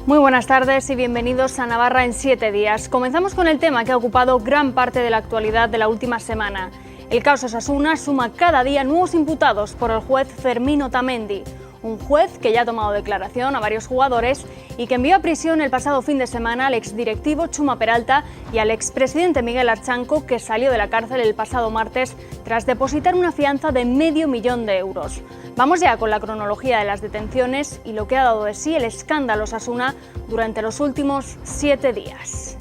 Muy buenas tardes y bienvenidos a Navarra en 7 días. Comenzamos con el tema que ha ocupado gran parte de la actualidad de la última semana. El caso Osasuna suma cada día nuevos imputados por el juez Fermín Otamendi, un juez que ya ha tomado declaración a varios jugadores y que envió a prisión el pasado fin de semana al exdirectivo Chuma Peralta y al expresidente Miguel Archanco, que salió de la cárcel el pasado martes tras depositar una fianza de $500.000 de euros. Vamos ya con la cronología de las detenciones y lo que ha dado de sí el escándalo Osasuna durante los últimos 7 días.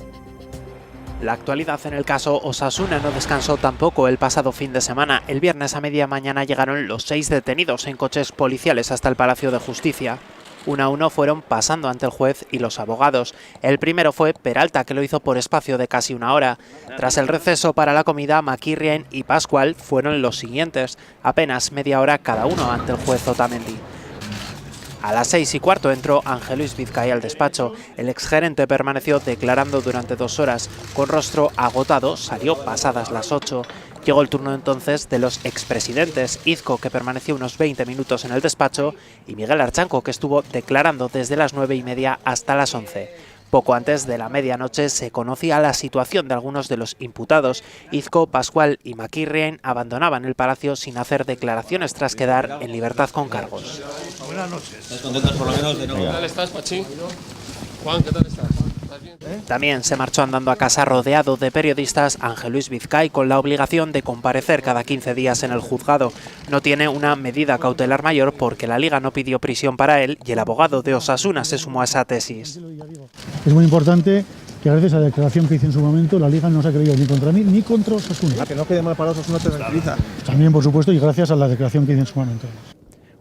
La actualidad en el caso Osasuna no descansó tampoco el pasado fin de semana. El viernes a media mañana llegaron los 6 detenidos en coches policiales hasta el Palacio de Justicia. Uno a uno fueron pasando ante el juez y los abogados. El primero fue Peralta, que lo hizo por espacio de casi una hora. Tras el receso para la comida, Maquirrien y Pascual fueron los siguientes, apenas media hora cada uno ante el juez Otamendi. A las 6:15 entró Ángel Luis Vizcay al despacho. El exgerente permaneció declarando durante 2 horas. Con rostro agotado, salió pasadas las 8. Llegó el turno entonces de los expresidentes, Izco, que permaneció unos 20 minutos en el despacho, y Miguel Archanco, que estuvo declarando desde las 9:30 hasta las 11. Poco antes de la medianoche se conocía la situación de algunos de los imputados. Izco, Pascual y Maquirrien abandonaban el palacio sin hacer declaraciones tras quedar en libertad con cargos. Buenas noches. ¿Estás contentos por lo menos de no? ¿Qué tal estás, Pachi? Juan, ¿qué tal estás? ¿Estás bien? También se marchó andando a casa rodeado de periodistas Ángel Luis Vizcay, con la obligación de comparecer cada 15 días en el juzgado. No tiene una medida cautelar mayor porque la Liga no pidió prisión para él y el abogado de Osasuna se sumó a esa tesis. Es muy importante que gracias a la declaración que hice en su momento, la Liga no se ha creído ni contra mí ni contra Osasuna. Que no quede mal para Osasuna te tranquiliza. También, por supuesto, y gracias a la declaración que hice en su momento.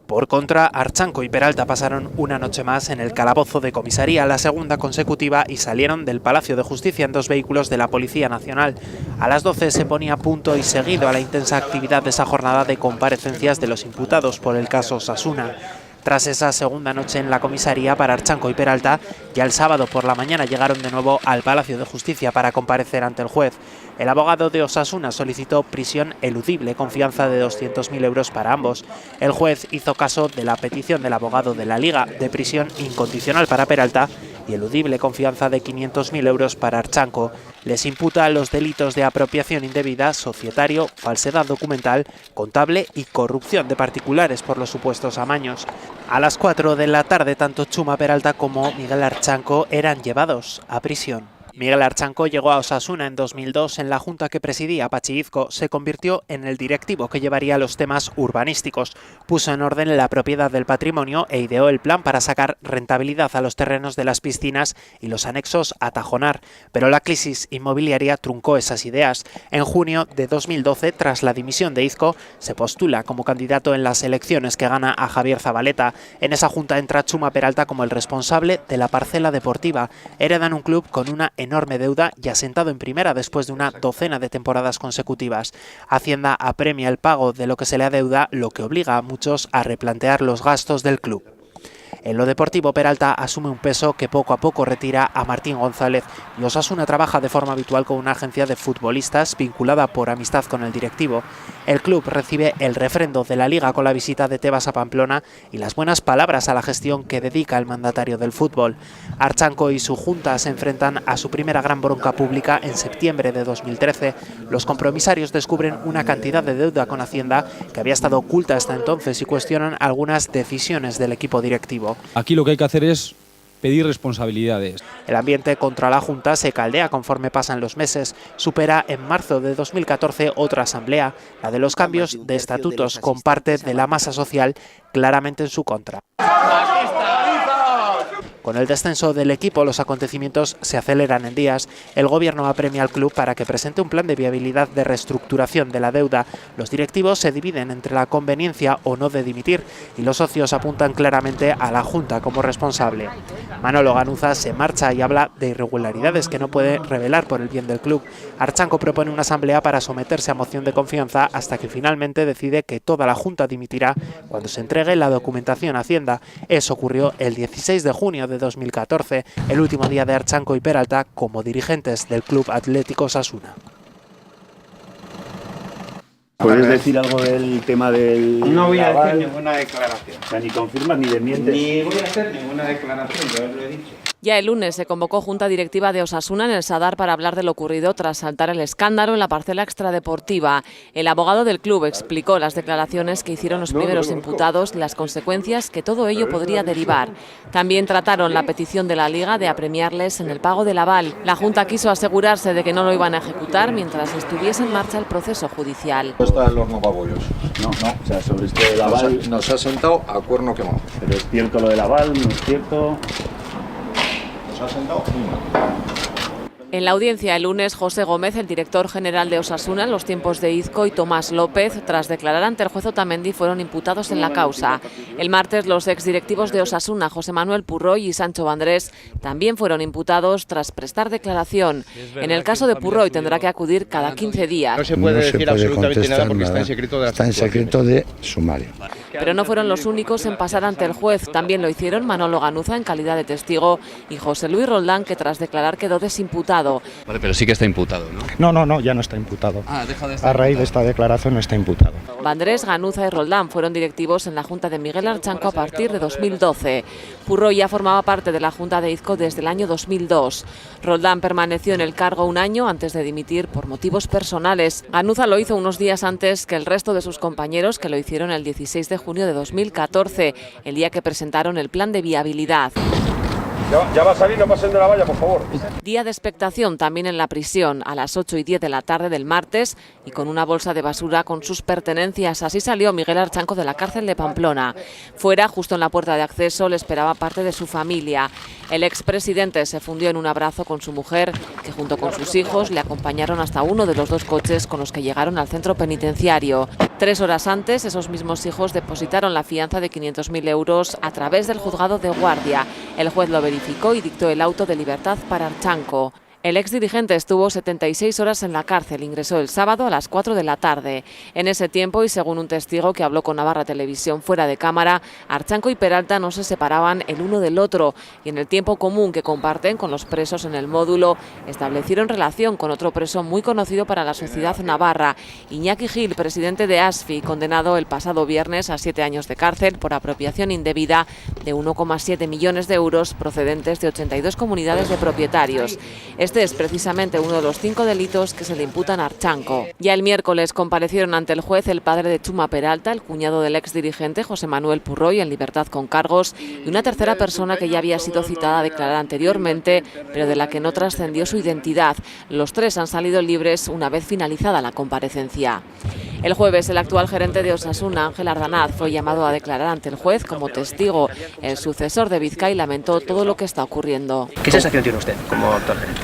Por contra, Archanco y Peralta pasaron una noche más en el calabozo de comisaría, la segunda consecutiva, y salieron del Palacio de Justicia en 2 vehículos de la Policía Nacional. A las 12 se ponía punto y seguido a la intensa actividad de esa jornada de comparecencias de los imputados por el caso Osasuna. Tras esa segunda noche en la comisaría para Archanco y Peralta, ya el sábado por la mañana llegaron de nuevo al Palacio de Justicia para comparecer ante el juez. El abogado de Osasuna solicitó prisión eludible con fianza de 200.000 euros para ambos. El juez hizo caso de la petición del abogado de la Liga de prisión incondicional para Peralta y eludible con fianza de 500.000 euros para Archanco. Les imputa los delitos de apropiación indebida, societario, falsedad documental, contable y corrupción de particulares por los supuestos amaños. A las 4 de la tarde, tanto Chuma Peralta como Miguel Archanco eran llevados a prisión. Miguel Archanco llegó a Osasuna en 2002 en la junta que presidía Pachi Izco. Se convirtió en el directivo que llevaría los temas urbanísticos. Puso en orden la propiedad del patrimonio e ideó el plan para sacar rentabilidad a los terrenos de las piscinas y los anexos a Tajonar. Pero la crisis inmobiliaria truncó esas ideas. En junio de 2012, tras la dimisión de Izco, se postula como candidato en las elecciones que gana a Javier Zabaleta. En esa junta entra Chuma Peralta como el responsable de la parcela deportiva. Heredan un club con una enorme deuda y asentado en primera después de una docena de temporadas consecutivas. Hacienda apremia el pago de lo que se le adeuda, lo que obliga a muchos a replantear los gastos del club. En lo deportivo, Peralta asume un peso que poco a poco retira a Martín González y Osasuna trabaja de forma habitual con una agencia de futbolistas vinculada por amistad con el directivo. El club recibe el refrendo de la Liga con la visita de Tebas a Pamplona y las buenas palabras a la gestión que dedica el mandatario del fútbol. Archanco y su junta se enfrentan a su primera gran bronca pública en septiembre de 2013. Los compromisarios descubren una cantidad de deuda con Hacienda que había estado oculta hasta entonces y cuestionan algunas decisiones del equipo directivo. Aquí lo que hay que hacer es pedir responsabilidades. El ambiente contra la Junta se caldea conforme pasan los meses. Supera en marzo de 2014 otra asamblea, la de los cambios de estatutos, con parte de la masa social claramente en su contra. Con el descenso del equipo, los acontecimientos se aceleran en días. El gobierno apremia al club para que presente un plan de viabilidad de reestructuración de la deuda. Los directivos se dividen entre la conveniencia o no de dimitir y los socios apuntan claramente a la Junta como responsable. Manolo Ganuza se marcha y habla de irregularidades que no puede revelar por el bien del club. Archanco propone una asamblea para someterse a moción de confianza hasta que finalmente decide que toda la Junta dimitirá cuando se entregue la documentación a Hacienda. Eso ocurrió el 16 de junio de 2014, el último día de Archanco y Peralta como dirigentes del Club Atlético Osasuna. ¿Puedes decir algo del tema del...? No voy a decir ninguna declaración. O sea, ni confirmas ni desmientes. Ni voy a hacer ninguna declaración, yo os lo he dicho. Ya el lunes se convocó junta directiva de Osasuna en el Sadar para hablar de lo ocurrido tras saltar el escándalo en la parcela extradeportiva. El abogado del club explicó las declaraciones que hicieron los primeros imputados y las consecuencias que todo ello podría derivar. También trataron la petición de la Liga de apremiarles en el pago del aval. La junta quiso asegurarse de que no lo iban a ejecutar mientras estuviese en marcha el proceso judicial. No está el horno babollos. No, o sea, sobre esto del aval. Nos ha sentado a cuerno quemado. Pero es cierto lo del aval, no es cierto. Nos ha sentado En la audiencia el lunes, José Gómez, el director general de Osasuna en los tiempos de Izco, y Tomás López, tras declarar ante el juez Otamendi, fueron imputados en la causa. El martes, los exdirectivos de Osasuna, José Manuel Purroy y Sancho Vandrés, también fueron imputados tras prestar declaración. En el caso de Purroy tendrá que acudir cada 15 días. No se puede decir absolutamente nada porque está en secreto de Está en secreto de sumario. Pero no fueron los únicos en pasar ante el juez. También lo hicieron Manolo Ganuza en calidad de testigo y José Luis Roldán, que tras declarar quedó desimputado. Vale, pero sí que está imputado, ¿no? No, ya no está imputado. Deja de estar A raíz de esta declaración no está imputado. Vandrés, Ganuza y Roldán fueron directivos en la Junta de Miguel Archanco a partir de 2012. Purroy ya formaba parte de la Junta de Izco desde el año 2002. Roldán permaneció en el cargo un año antes de dimitir por motivos personales. Ganuza lo hizo unos días antes que el resto de sus compañeros, que lo hicieron el 16 de junio de 2014, el día que presentaron el plan de viabilidad. Ya va a salir, no pasen de la valla, por favor. Día de expectación también en la prisión, a las 8:10 de la tarde del martes, y con una bolsa de basura con sus pertenencias. Así salió Miguel Archanco de la cárcel de Pamplona. Fuera, justo en la puerta de acceso, le esperaba parte de su familia. El expresidente se fundió en un abrazo con su mujer, que junto con sus hijos le acompañaron hasta uno de los dos coches con los que llegaron al centro penitenciario. 3 horas antes, esos mismos hijos depositaron la fianza de 500.000 euros a través del juzgado de guardia. El juez lo verificó y dictó el auto de libertad para Archanco. El exdirigente estuvo 76 horas en la cárcel, ingresó el sábado a las 4 de la tarde. En ese tiempo, y según un testigo que habló con Navarra Televisión fuera de cámara, Archanco y Peralta no se separaban el uno del otro, y en el tiempo común que comparten con los presos en el módulo, establecieron relación con otro preso muy conocido para la sociedad navarra, Iñaki Gil, presidente de ASFI, condenado el pasado viernes a 7 años de cárcel por apropiación indebida de 1,7 millones de euros procedentes de 82 comunidades de propietarios. Este es precisamente uno de los 5 delitos que se le imputan a Archanco. Ya el miércoles comparecieron ante el juez el padre de Chuma Peralta, el cuñado del exdirigente José Manuel Purroy, en libertad con cargos, y una tercera persona que ya había sido citada a declarar anteriormente, pero de la que no trascendió su identidad. Los 3 han salido libres una vez finalizada la comparecencia. El jueves, el actual gerente de Osasuna, Ángel Ardanaz, fue llamado a declarar ante el juez como testigo. El sucesor de Vizcay lamentó todo lo que está ocurriendo. ¿Qué sensación tiene usted como actual gerente?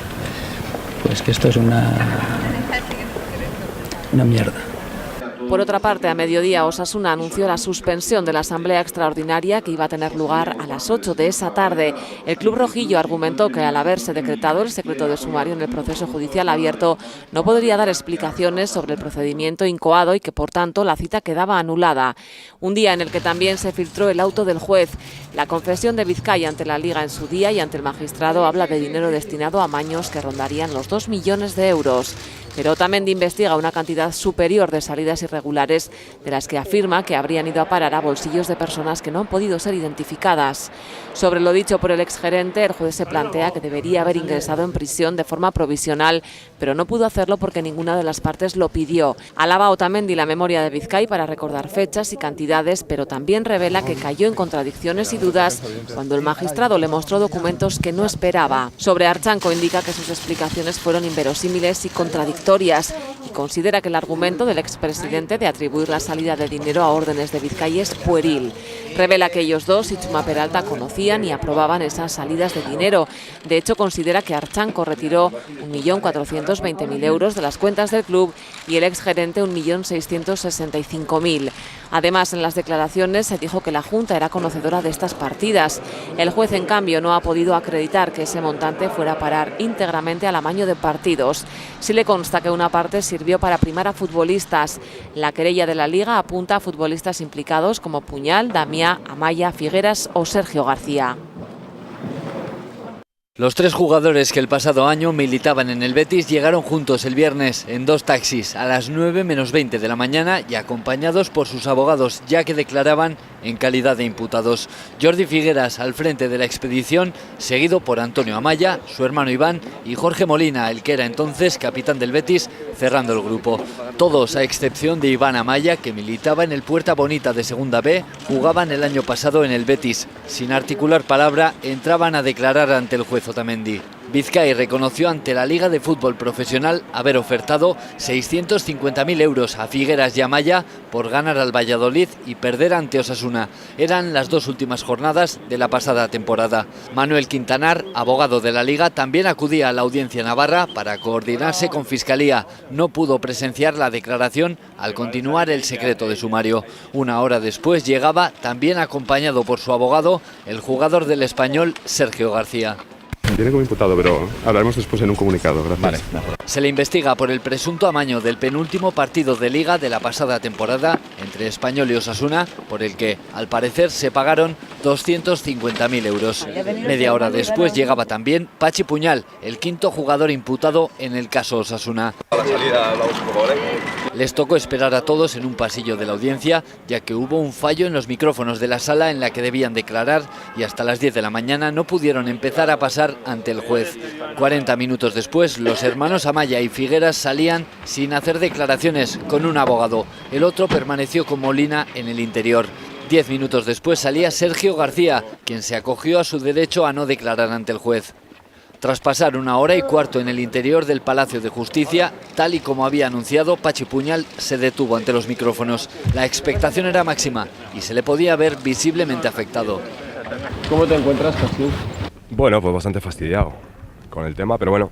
Pues que esto es una mierda. Por otra parte, a mediodía, Osasuna anunció la suspensión de la asamblea extraordinaria que iba a tener lugar a las 8 de esa tarde. El club rojillo argumentó que al haberse decretado el secreto de sumario en el proceso judicial abierto, no podría dar explicaciones sobre el procedimiento incoado y que, por tanto, la cita quedaba anulada. Un día en el que también se filtró el auto del juez. La confesión de Vizcay ante la Liga en su día y ante el magistrado habla de dinero destinado a amaños que rondarían los 2 millones de euros. Pero Otamendi investiga una cantidad superior de salidas irregulares, de las que afirma que habrían ido a parar a bolsillos de personas que no han podido ser identificadas. Sobre lo dicho por el exgerente, el juez se plantea que debería haber ingresado en prisión de forma provisional, pero no pudo hacerlo porque ninguna de las partes lo pidió. Alaba a Otamendi la memoria de Vizcay para recordar fechas y cantidades, pero también revela que cayó en contradicciones y dudas cuando el magistrado le mostró documentos que no esperaba. Sobre Archanco indica que sus explicaciones fueron inverosímiles y contradictorias, y considera que el argumento del expresidente de atribuir la salida de dinero a órdenes de Vizcay es pueril. Revela que ellos dos y Chuma Peralta conocían y aprobaban esas salidas de dinero. De hecho, considera que Archanco retiró 1.420.000 euros de las cuentas del club y el exgerente 1.665.000. Además, en las declaraciones se dijo que la Junta era conocedora de estas partidas. El juez, en cambio, no ha podido acreditar que ese montante fuera a parar íntegramente al amaño de partidos. Sí le consta que una parte sirvió para primar a futbolistas. La querella de la Liga apunta a futbolistas implicados como Puñal, Damià, Amaya, Figueras o Sergio García. Los tres jugadores que el pasado año militaban en el Betis llegaron juntos el viernes en 2 taxis a las 9 menos 20 de la mañana y acompañados por sus abogados, ya que declaraban en calidad de imputados. Jordi Figueras al frente de la expedición, seguido por Antonio Amaya, su hermano Iván y Jorge Molina, el que era entonces capitán del Betis, cerrando el grupo. Todos, a excepción de Iván Amaya, que militaba en el Puerta Bonita de Segunda B, jugaban el año pasado en el Betis. Sin articular palabra, entraban a declarar ante el juez Otamendi. Vizcay reconoció ante la Liga de Fútbol Profesional haber ofertado 650.000 euros a Figueras y Amaya por ganar al Valladolid y perder ante Osasuna. Eran las 2 últimas jornadas de la pasada temporada. Manuel Quintanar, abogado de la Liga, también acudía a la Audiencia Navarra para coordinarse con Fiscalía. No pudo presenciar la declaración al continuar el secreto de sumario. Una hora después llegaba, también acompañado por su abogado, el jugador del Español, Sergio García. Viene como imputado, pero hablaremos después en un comunicado. Gracias. Vale. Se le investiga por el presunto amaño del penúltimo partido de Liga de la pasada temporada entre Español y Osasuna, por el que, al parecer, se pagaron 250.000 euros. Media hora después llegaba también Pachi Puñal, el quinto jugador imputado en el caso Osasuna. Les tocó esperar a todos en un pasillo de la audiencia, ya que hubo un fallo en los micrófonos de la sala en la que debían declarar y hasta las 10 de la mañana no pudieron empezar a pasar ante el juez. 40 minutos después, los hermanos Amaya y Figueras salían sin hacer declaraciones con un abogado. El otro permaneció con Molina en el interior. 10 minutos después salía Sergio García, quien se acogió a su derecho a no declarar ante el juez. Tras pasar 1 hora y cuarto en el interior del Palacio de Justicia, tal y como había anunciado, Pachi Puñal se detuvo ante los micrófonos. La expectación era máxima y se le podía ver visiblemente afectado. ¿Cómo te encuentras, Pachi? Bueno, pues bastante fastidiado con el tema, pero bueno,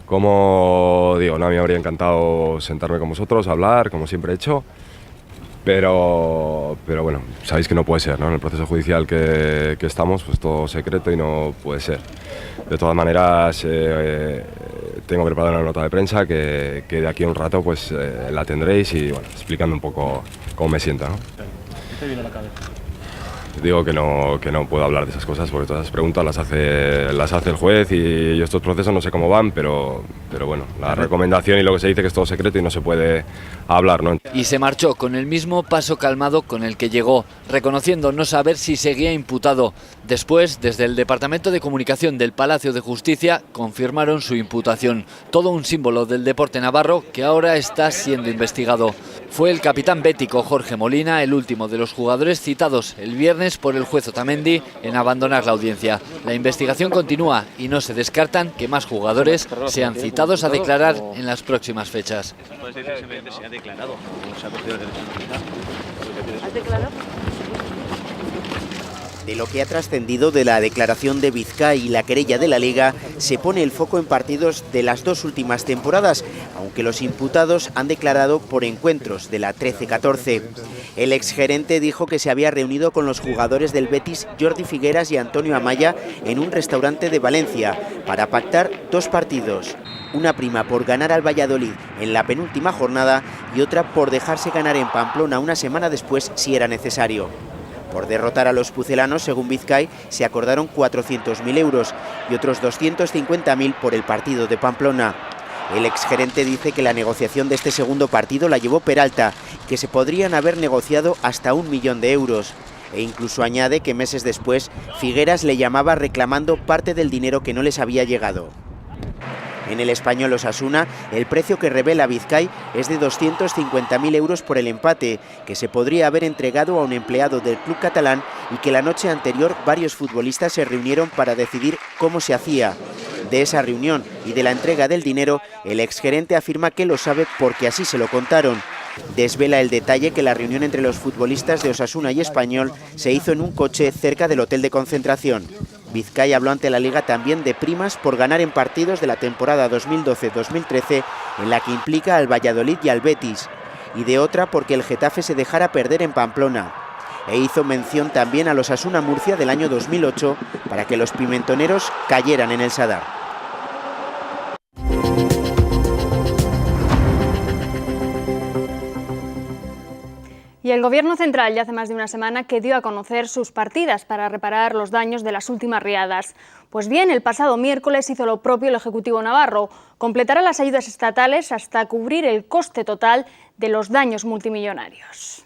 como digo, no, a mí me habría encantado sentarme con vosotros, hablar, como siempre he hecho, pero bueno, sabéis que no puede ser, ¿no? En el proceso judicial que estamos, pues todo secreto y no puede ser. De todas maneras, tengo preparada una nota de prensa que de aquí a un rato pues la tendréis y bueno, explicando un poco cómo me siento, ¿no? ¿Qué te viene a la cabeza? Digo que no puedo hablar de esas cosas porque todas esas preguntas las hace el juez y yo estos procesos no sé cómo van, pero bueno, la recomendación y lo que se dice que es todo secreto y no se puede hablar, ¿no? Y se marchó con el mismo paso calmado con el que llegó, reconociendo no saber si seguía imputado. Después, desde el Departamento de Comunicación del Palacio de Justicia, confirmaron su imputación. Todo un símbolo del deporte navarro que ahora está siendo investigado. Fue el capitán bético Jorge Molina el último de los jugadores citados el viernes por el juez Otamendi en abandonar la audiencia. La investigación continúa y no se descartan que más jugadores sean citados a declarar en las próximas fechas. ¿Has declarado? De lo que ha trascendido de la declaración de Vizcay y la querella de la Liga, se pone el foco en partidos de las 2 últimas temporadas, aunque los imputados han declarado por encuentros de la 13-14. El exgerente dijo que se había reunido con los jugadores del Betis, Jordi Figueras y Antonio Amaya, en un restaurante de Valencia, para pactar 2 partidos. Una prima por ganar al Valladolid en la penúltima jornada y otra por dejarse ganar en Pamplona una semana después si era necesario. Por derrotar a los pucelanos, según Vizcay, se acordaron 400.000 euros y otros 250.000 por el partido de Pamplona. El exgerente dice que la negociación de este segundo partido la llevó Peralta, que se podrían haber negociado hasta 1 millón de euros. E incluso añade que meses después, Figueras le llamaba reclamando parte del dinero que no les había llegado. En el Español Osasuna, el precio que revela Vizcay es de 250.000 euros por el empate, que se podría haber entregado a un empleado del club catalán y que la noche anterior varios futbolistas se reunieron para decidir cómo se hacía. De esa reunión y de la entrega del dinero, el exgerente afirma que lo sabe porque así se lo contaron. Desvela el detalle que la reunión entre los futbolistas de Osasuna y Español se hizo en un coche cerca del hotel de concentración. Vizcay habló ante la Liga también de primas por ganar en partidos de la temporada 2012-2013, en la que implica al Valladolid y al Betis, y de otra porque el Getafe se dejara perder en Pamplona. E hizo mención también a los Osasuna Murcia del año 2008 para que los pimentoneros cayeran en el Sadar. Y el Gobierno central ya hace más de una semana que dio a conocer sus partidas para reparar los daños de las últimas riadas. Pues bien, el pasado miércoles hizo lo propio el Ejecutivo navarro. Completará las ayudas estatales hasta cubrir el coste total de los daños multimillonarios.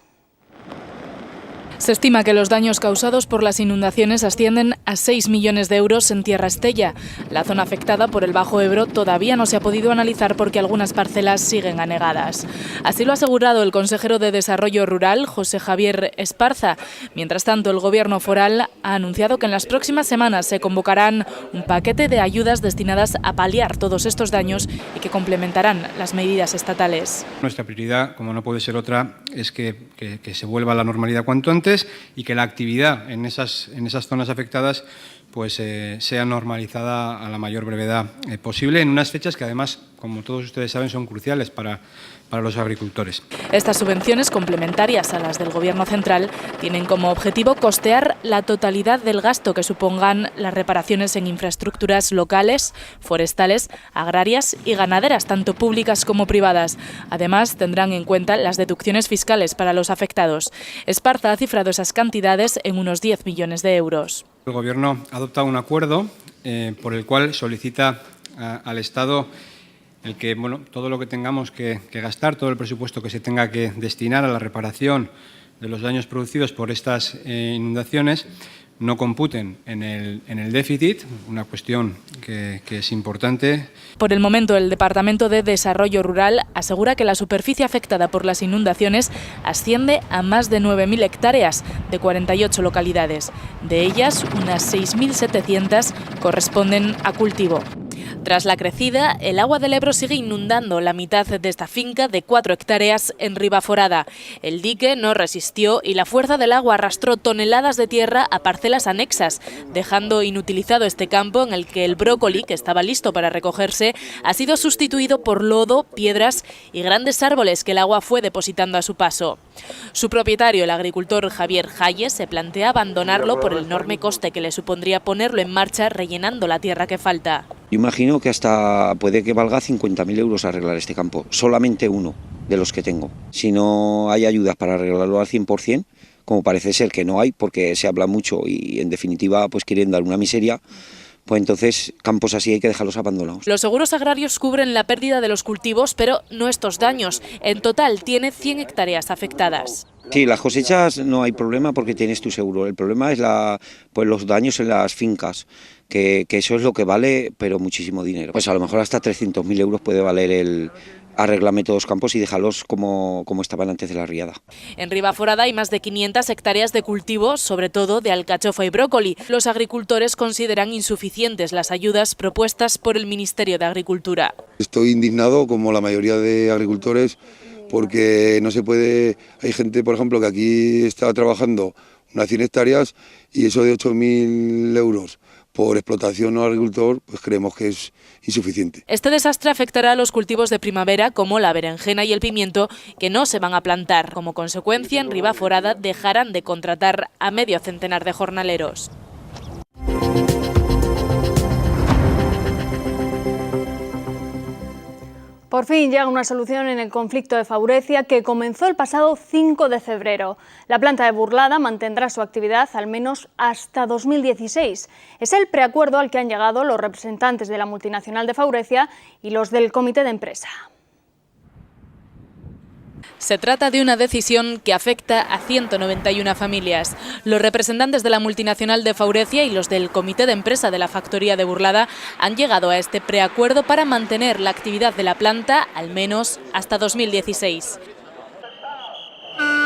Se estima que los daños causados por las inundaciones ascienden a 6 millones de euros en Tierra Estella. La zona afectada por el Bajo Ebro todavía no se ha podido analizar porque algunas parcelas siguen anegadas. Así lo ha asegurado el consejero de Desarrollo Rural, José Javier Esparza. Mientras tanto, el Gobierno foral ha anunciado que en las próximas semanas se convocarán un paquete de ayudas destinadas a paliar todos estos daños y que complementarán las medidas estatales. Nuestra prioridad, como no puede ser otra, es que se vuelva a la normalidad cuanto antes y que la actividad en esas zonas afectadas pues sea normalizada a la mayor brevedad posible, en unas fechas que además, como todos ustedes saben, son cruciales para los agricultores. Estas subvenciones, complementarias a las del Gobierno central, tienen como objetivo costear la totalidad del gasto que supongan las reparaciones en infraestructuras locales, forestales, agrarias y ganaderas, tanto públicas como privadas. Además, tendrán en cuenta las deducciones fiscales para los afectados. Esparza ha cifrado esas cantidades en unos 10 millones de euros. El Gobierno ha adoptado un acuerdo por el cual solicita al Estado el que todo lo que tengamos que gastar, todo el presupuesto que se tenga que destinar a la reparación de los daños producidos por estas inundaciones no computen en el déficit, una cuestión que es importante. Por el momento, el Departamento de Desarrollo Rural asegura que la superficie afectada por las inundaciones asciende a más de 9.000 hectáreas de 48 localidades. De ellas, unas 6.700 corresponden a cultivo. Tras la crecida, el agua del Ebro sigue inundando la mitad de esta finca de 4 hectáreas en Ribaforada. El dique no resistió y la fuerza del agua arrastró toneladas de tierra a parcelas anexas, dejando inutilizado este campo en el que el brócoli, que estaba listo para recogerse, ha sido sustituido por lodo, piedras y grandes árboles que el agua fue depositando a su paso. Su propietario, el agricultor Javier Hayes, se plantea abandonarlo por el enorme coste que le supondría ponerlo en marcha rellenando la tierra que falta. Yo imagino que hasta puede que valga 50.000 euros arreglar este campo, solamente uno de los que tengo. Si no hay ayudas para arreglarlo al 100%, como parece ser que no hay, porque se habla mucho y en definitiva pues quieren dar una miseria, pues entonces campos así hay que dejarlos abandonados. Los seguros agrarios cubren la pérdida de los cultivos, pero no estos daños. En total tiene 100 hectáreas afectadas. Sí, las cosechas no hay problema porque tienes tu seguro. El problema es los daños en las fincas, que eso es lo que vale, pero muchísimo dinero. Pues a lo mejor hasta 300.000 euros puede valer el arreglarme todos los campos y dejarlos como estaban antes de la riada. En Ribaforada hay más de 500 hectáreas de cultivo, sobre todo de alcachofa y brócoli. Los agricultores consideran insuficientes las ayudas propuestas por el Ministerio de Agricultura. Estoy indignado, como la mayoría de agricultores, porque no se puede. Hay gente, por ejemplo, que aquí está trabajando unas 100 hectáreas y eso de 8.000 euros por explotación o agricultor, pues creemos que es insuficiente. Este desastre afectará a los cultivos de primavera como la berenjena y el pimiento, que no se van a plantar. Como consecuencia, en Ribaforada dejarán de contratar a medio centenar de jornaleros. Por fin llega una solución en el conflicto de Faurecia que comenzó el pasado 5 de febrero. La planta de Burlada mantendrá su actividad al menos hasta 2016. Es el preacuerdo al que han llegado los representantes de la multinacional de Faurecia y los del comité de empresa. Se trata de una decisión que afecta a 191 familias. Los representantes de la multinacional de Faurecia y los del comité de empresa de la factoría de Burlada han llegado a este preacuerdo para mantener la actividad de la planta al menos hasta 2016.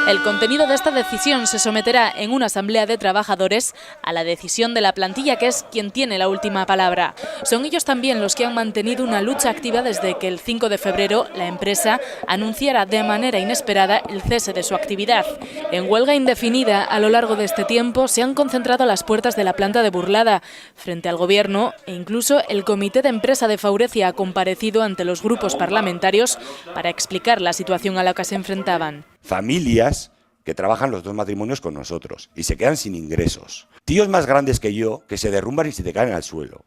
El contenido de esta decisión se someterá en una asamblea de trabajadores a la decisión de la plantilla, que es quien tiene la última palabra. Son ellos también los que han mantenido una lucha activa desde que el 5 de febrero la empresa anunciara de manera inesperada el cese de su actividad. En huelga indefinida, a lo largo de este tiempo se han concentrado a las puertas de la planta de Burlada, frente al Gobierno, e incluso el comité de empresa de Faurecia ha comparecido ante los grupos parlamentarios para explicar la situación a la que se enfrentaban. Familias que trabajan los dos matrimonios con nosotros y se quedan sin ingresos. Tíos más grandes que yo que se derrumban y se te caen al suelo.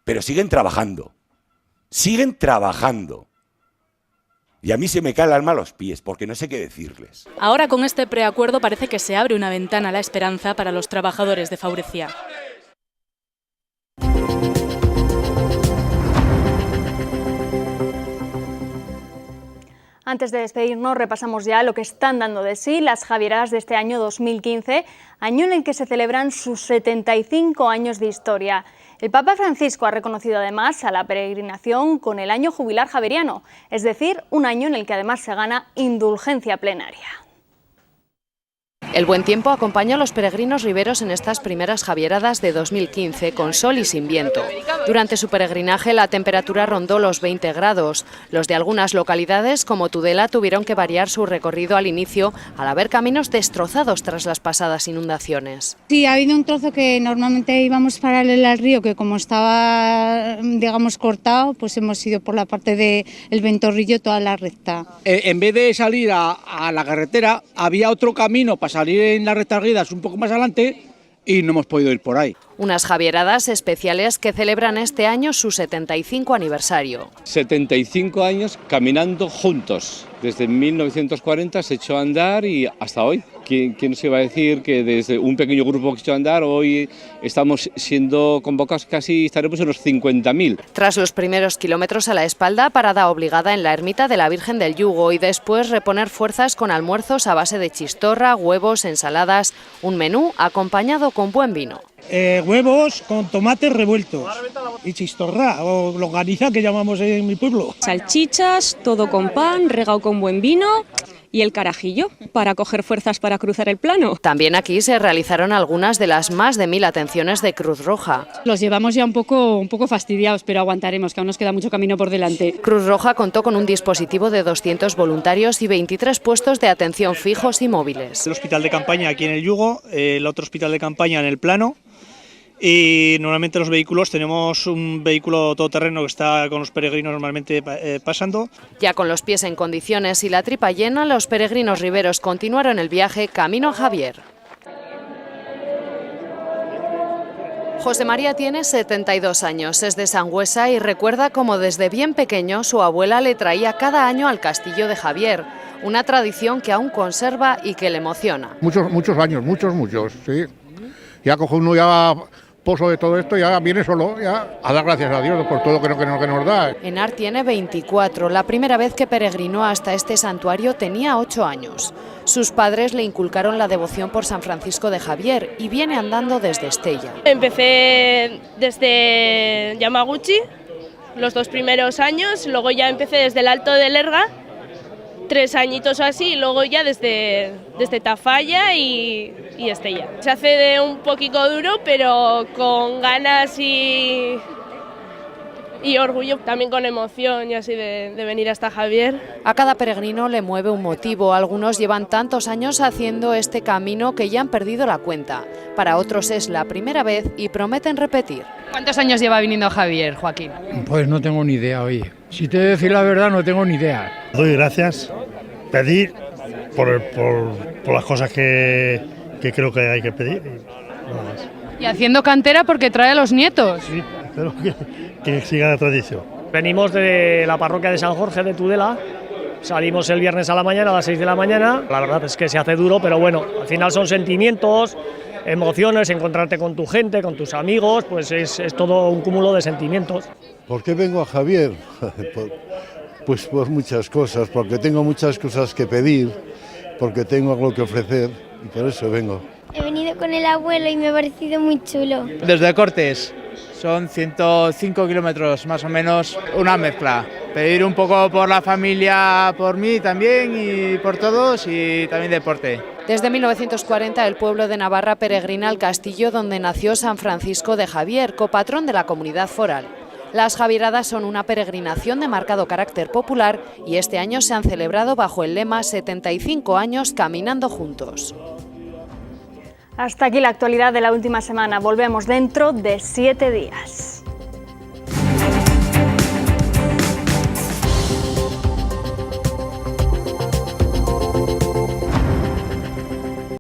Pero siguen trabajando. Siguen trabajando. Y a mí se me cae el alma a los pies, porque no sé qué decirles. Ahora con este preacuerdo parece que se abre una ventana a la esperanza para los trabajadores de Faurecia. Antes de despedirnos, repasamos ya lo que están dando de sí las Javieradas de este año 2015, año en el que se celebran sus 75 años de historia. El Papa Francisco ha reconocido además a la peregrinación con el año jubilar javeriano, es decir, un año en el que además se gana indulgencia plenaria. El buen tiempo acompañó a los peregrinos riberos en estas primeras Javieradas de 2015, con sol y sin viento. Durante su peregrinaje la temperatura rondó los 20 grados. Los de algunas localidades, como Tudela, tuvieron que variar su recorrido al inicio, al haber caminos destrozados tras las pasadas inundaciones. Sí, ha habido un trozo que normalmente íbamos paralelo al río, que como estaba, digamos, cortado, pues hemos ido por la parte del Ventorrillo toda la recta. En vez de salir a la carretera, había otro camino para salir en las retarguidas un poco más adelante y no hemos podido ir por ahí. Unas Javieradas especiales que celebran este año su 75 aniversario. 75 años caminando juntos. Desde 1940 se echó a andar y hasta hoy. ¿Quién se iba a decir que desde un pequeño grupo que echó a andar, hoy estamos siendo convocados, casi estaremos en los 50.000? Tras los primeros kilómetros a la espalda, parada obligada en la ermita de la Virgen del Yugo y después reponer fuerzas con almuerzos a base de chistorra, huevos, ensaladas, un menú acompañado con buen vino. Huevos con tomates revueltos y chistorra, o longaniza que llamamos en mi pueblo. Salchichas, todo con pan, regado con buen vino y el carajillo para coger fuerzas para cruzar el plano. También aquí se realizaron algunas de las más de 1000 atenciones de Cruz Roja. Los llevamos ya un poco fastidiados, pero aguantaremos, que aún nos queda mucho camino por delante. Cruz Roja contó con un dispositivo de 200 voluntarios y 23 puestos de atención fijos y móviles. El hospital de campaña aquí en el Yugo, el otro hospital de campaña en el Plano. Y normalmente los vehículos, tenemos un vehículo todoterreno que está con los peregrinos normalmente pasando. Ya con los pies en condiciones y la tripa llena, los peregrinos riberos continuaron el viaje camino a Javier. José María tiene 72 años, es de Sangüesa y recuerda cómo desde bien pequeño su abuela le traía cada año al castillo de Javier, una tradición que aún conserva y que le emociona. Muchos años, muchos, sí. Ya coge uno ya pozo de todo esto, ya viene solo, ya a dar gracias a Dios por todo que nos da. Enar tiene 24, la primera vez que peregrinó hasta este santuario tenía 8 años. Sus padres le inculcaron la devoción por San Francisco de Javier y viene andando desde Estella. Empecé desde Yamaguchi, los 2 primeros años, luego ya empecé desde el Alto de Lerga, 3 añitos así, y luego ya desde Tafalla y Estella. Se hace de un poquito duro, pero con ganas y orgullo, también con emoción y así de venir hasta Javier. A cada peregrino le mueve un motivo. Algunos llevan tantos años haciendo este camino que ya han perdido la cuenta. Para otros es la primera vez y prometen repetir. ¿Cuántos años lleva viniendo Javier, Joaquín? Pues no tengo ni idea, oye. Si te he de decir la verdad, no tengo ni idea. Doy gracias, pedir por las cosas que creo que hay que pedir. Nada más. Y haciendo cantera porque trae a los nietos. Sí, espero que siga la tradición. Venimos de la parroquia de San Jorge de Tudela, salimos el viernes a la mañana, a las 6 de la mañana, la verdad es que se hace duro, pero bueno, al final son sentimientos, emociones, encontrarte con tu gente, con tus amigos, pues es todo un cúmulo de sentimientos. ¿Por qué vengo a Javier? Pues por muchas cosas, porque tengo muchas cosas que pedir, porque tengo algo que ofrecer y por eso vengo. He venido con el abuelo y me ha parecido muy chulo. Desde Cortes, son 105 kilómetros más o menos, una mezcla. Pedir un poco por la familia, por mí también y por todos y también deporte. Desde 1940 el pueblo de Navarra peregrina al castillo donde nació San Francisco de Javier, copatrón de la comunidad foral. Las Javieradas son una peregrinación de marcado carácter popular y este año se han celebrado bajo el lema 75 años caminando juntos. Hasta aquí la actualidad de la última semana. Volvemos dentro de 7 días.